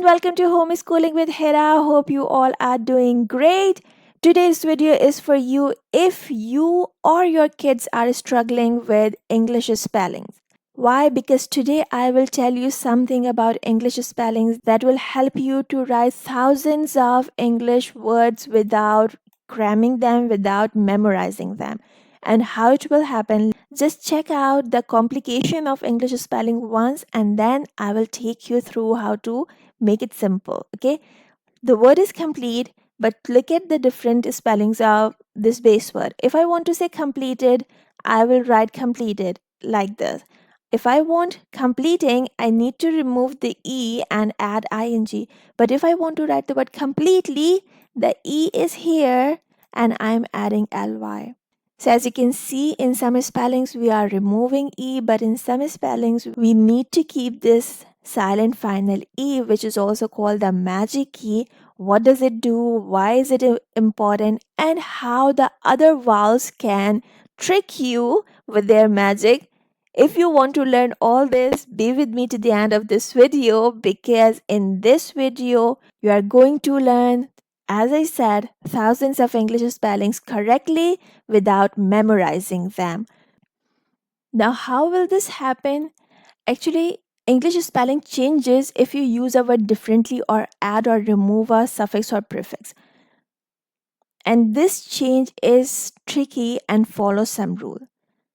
and welcome to Homeschooling with Hira. Hope you all are doing great. Today's video is for you if you or your kids are struggling with English spellings. Why? Because today I will tell you something about English spellings that will help you to write thousands of English words without cramming them, without memorizing them. And how it will happen, just check out the complication of English spelling once and then I will take you through how to make it simple. Okay, the word is complete, but look at the different spellings of this base word. If I want to say completed, I will write completed like this. If I want completing, I need to remove the E and add ing. But if I want to write the word completely, the E is here and I'm adding ly. So as you can see, in some spellings we are removing E, but in some spellings we need to keep this silent final E, which is also called the magic key. What does it do? Why is it important? And how the other vowels can trick you with their magic. If you want to learn all this, be with me to the end of this video, because in this video you are going to learn, as I said, thousands of English spellings correctly without memorizing them. Now, how will this happen? Actually, English spelling changes if you use a word differently or add or remove a suffix or prefix. And this change is tricky and follows some rule.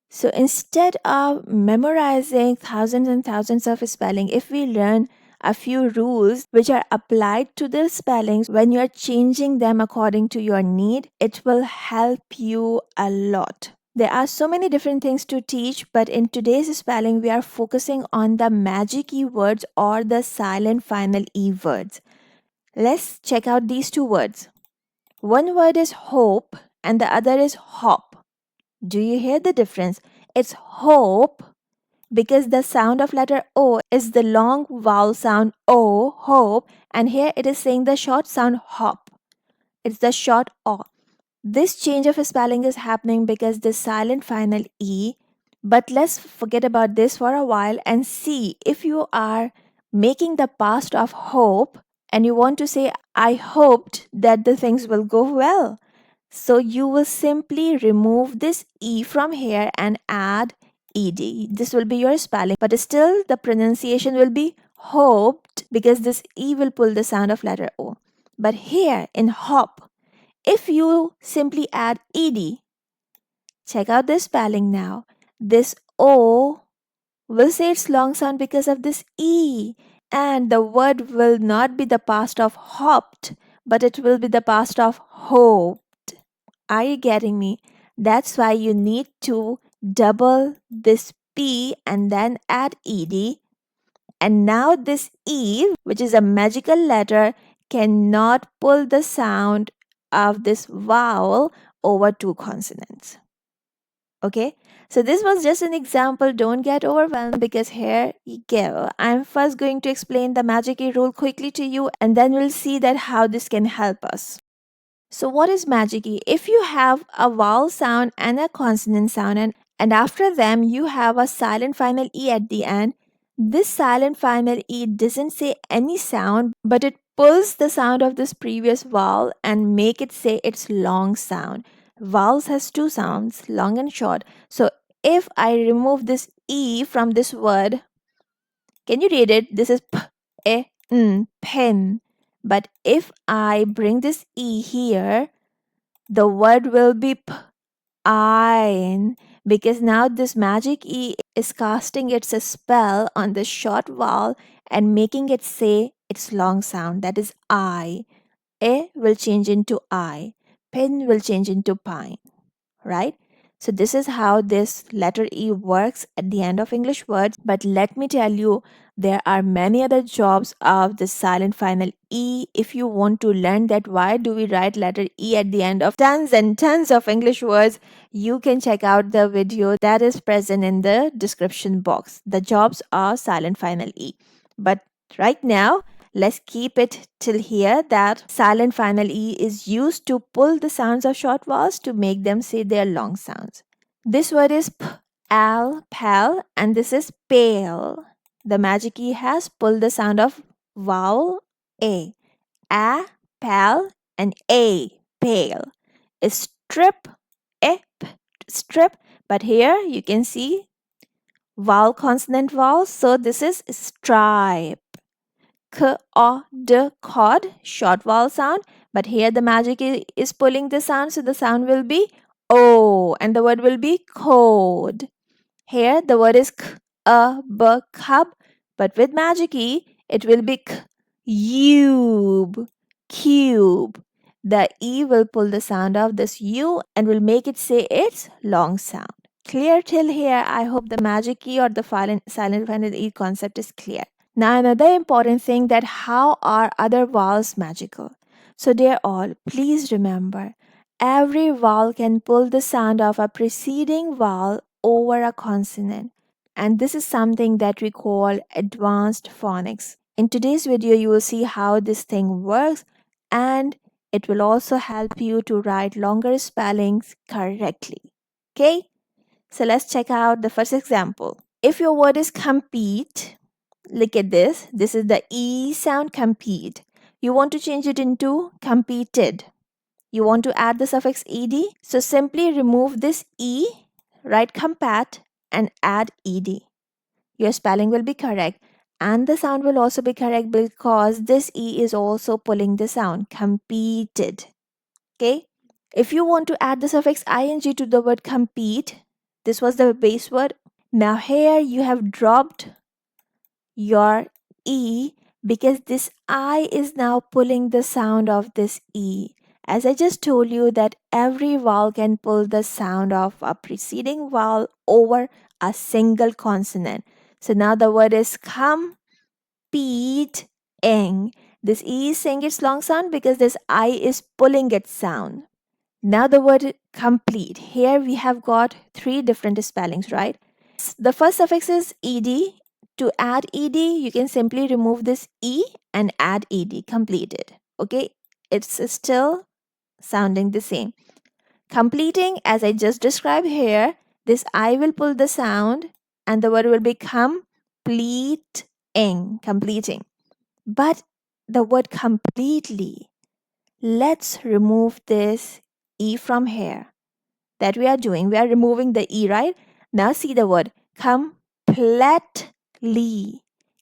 So instead of memorizing thousands and thousands of spelling, if we learn a few rules which are applied to the spellings when you are changing them according to your need, it will help you a lot. There are so many different things to teach, but in today's spelling, we are focusing on the magic E words or the silent final E words. Let's check out these two words. One word is hope and the other is hop. Do you hear the difference? It's hope because the sound of letter O is the long vowel sound O, hope, and here it is saying the short sound hop. It's the short O. This change of spelling is happening because the silent final E, but let's forget about this for a while and see if you are making the past of hope and you want to say, I hoped that the things will go well. So you will simply remove this E from here and add ed. This will be your spelling, but still the pronunciation will be hoped because this E will pull the sound of letter O. But here in hop, if you simply add ed, check out the spelling now. This O will say its long sound because of this E, and the word will not be the past of hopped, but it will be the past of hoped. Are you getting me? That's why you need to double this P and then add ed. And now this E, which is a magical letter, cannot pull the sound of this vowel over two consonants. Okay, so this was just an example. Don't get overwhelmed because here you go. I'm first going to explain the magic E rule quickly to you and then we'll see that how this can help us. So what is magic E? If you have a vowel sound and a consonant sound and after them you have a silent final E at the end, this silent final E doesn't say any sound, but it pulls the sound of this previous vowel and make it say its long sound. Vowels has two sounds, long and short. So if I remove this E from this word, can you read it? This is p, e, n, pen. But if I bring this E here, the word will be p, ein, because now this magic E is casting its spell on the short vowel and making it say its long sound, that is I. E will change into I. Pen will change into pine, right? So this is how this letter E works at the end of English words. But let me tell you, there are many other jobs of the silent final E. If you want to learn that why do we write letter E at the end of tons and tons of English words, you can check out the video that is present in the description box. The jobs are silent final E. But right now, let's keep it till here that silent final E is used to pull the sounds of short vowels to make them say their long sounds. This word is p, al, pal, and this is pale. The magic E has pulled the sound of vowel A. A, pal, and A, pale. Strip, E, strip. But here you can see vowel consonant vowel. So this is stripe. K, O, D, cod, short vowel sound. But here the magic is pulling the sound. So the sound will be O and the word will be code. Here the word is k, a, b, cub. But with magic E, it will be k, cube, cube. The E will pull the sound of this U and will make it say its long sound. Clear till here? I hope the magic E or the silent final E concept is clear. Now another important thing, that how are other vowels magical? So dear all, please remember, every vowel can pull the sound of a preceding vowel over a consonant. And this is something that we call advanced phonics. In today's video, you will see how this thing works, and it will also help you to write longer spellings correctly. Okay? So let's check out the first example. If your word is compete, look at this. This is the E sound, compete. You want to change it into competed. You want to add the suffix ed. So simply remove this E, write compat, and add ed. Your spelling will be correct. And the sound will also be correct because this E is also pulling the sound. Competed. Okay? If you want to add the suffix ing to the word compete, this was the base word. Now here you have dropped your E because this I is now pulling the sound of this E. As I just told you that every vowel can pull the sound of a preceding vowel over a single consonant. So now the word is competing. This E is saying its long sound because this I is pulling its sound. Now the word complete. Here we have got three different spellings, right? The first suffix is ed. To add ed, you can simply remove this e and add ed, completed. Okay, it's still sounding the same. Completing, as I just described here, this I will pull the sound and the word will become completing. But the word completely, let's remove this e from here. That we are doing. We are removing the e, right? Now see the word completely.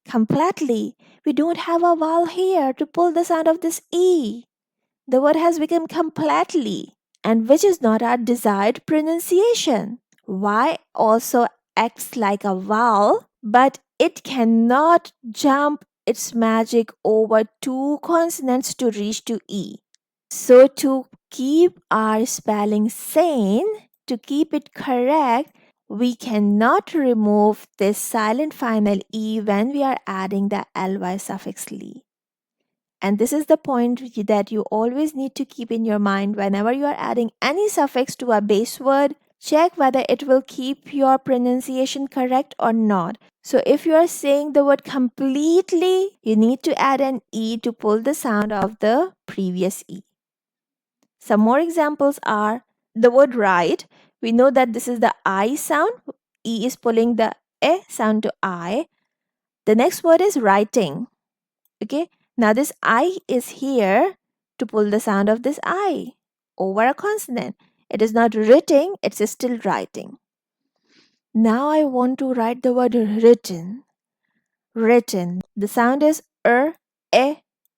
Completely. We don't have a vowel here to pull the sound of this e. The word has become completely, and which is not our desired pronunciation. Y also acts like a vowel, but it cannot jump its magic over two consonants to reach to e. So to keep our spelling sane, to keep it correct, we cannot remove this silent final E when we are adding the ly suffix ly. And this is the point that you always need to keep in your mind whenever you are adding any suffix to a base word. Check whether it will keep your pronunciation correct or not. So if you are saying the word completely, you need to add an E to pull the sound of the previous E. Some more examples are the word right. We know that this is the I sound. E is pulling the E sound to I. The next word is writing. Okay. Now this I is here to pull the sound of this I over a consonant. It is not writing, it's still writing. Now I want to write the word written. Written. The sound is e,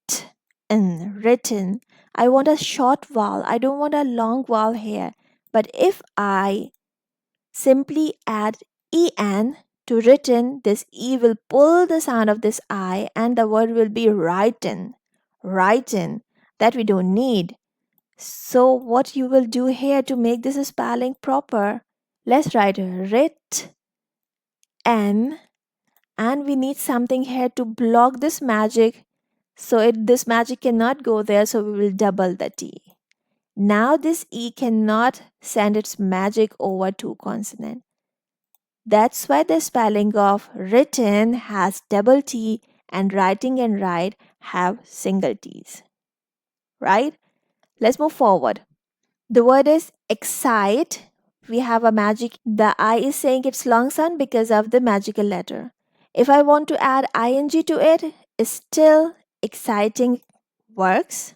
t, n. Written. I want a short vowel. I don't want a long vowel here. But if I simply add en to written, this e will pull the sound of this I and the word will be written. Written. That we don't need. So what you will do here to make this spelling proper? Let's write writ n, and we need something here to block this magic. So this magic cannot go there, so we will double the T. Now this E cannot send its magic over two consonants. That's why the spelling of written has double T and writing and write have single T's. Right? Let's move forward. The word is excite. We have a magic. The I is saying its long sound because of the magical letter. If I want to add ing to it, still exciting works.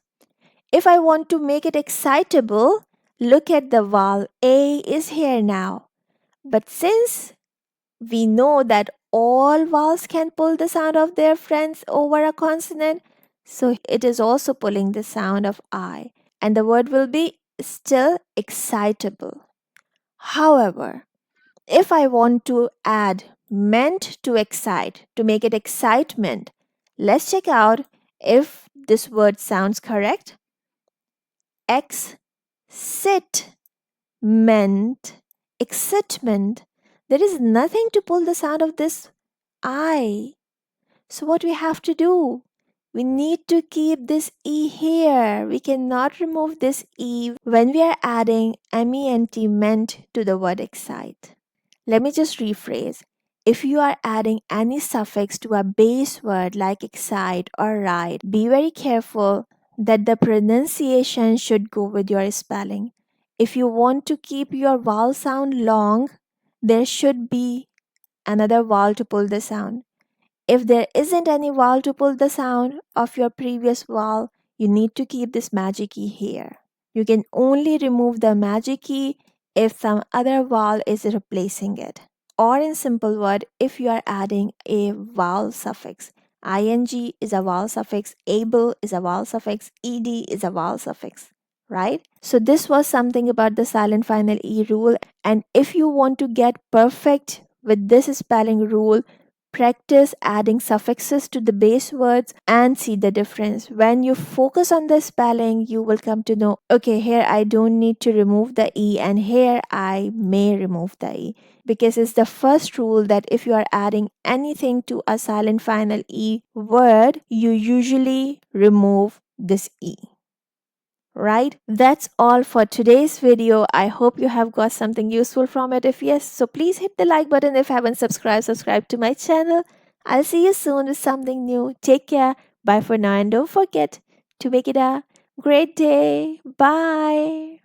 If I want to make it excitable, look at the vowel A is here now. But since we know that all vowels can pull the sound of their friends over a consonant, so it is also pulling the sound of I, and the word will be still excitable. However, if I want to add meant to excite, to make it excitement, let's check out if this word sounds correct. Sit meant excitement. There is nothing to pull the sound of this I. So what we have to do? We need to keep this E here. We cannot remove this E when we are adding ment meant to the word excite. Let me just rephrase. If you are adding any suffix to a base word like excite or ride, be very careful that the pronunciation should go with your spelling. If you want to keep your vowel sound long, there should be another vowel to pull the sound. If there isn't any vowel to pull the sound of your previous vowel, you need to keep this magic key here. You can only remove the magic key if some other vowel is replacing it. Or in simple word, if you are adding a vowel suffix. ing is a vowel suffix, able is a vowel suffix, ed is a vowel suffix, right? So this was something about the silent final E rule. And if you want to get perfect with this spelling rule, practice adding suffixes to the base words and see the difference. When you focus on the spelling, you will come to know, okay, here I don't need to remove the E and here I may remove the E. Because it's the first rule that if you are adding anything to a silent final E word, you usually remove this E. Right? That's all for today's video. I hope you have got something useful from it. If yes, so please hit the like button. If you haven't subscribed, subscribe to my channel. I'll see you soon with something new. Take care. Bye for now, and don't forget to make it a great day. Bye.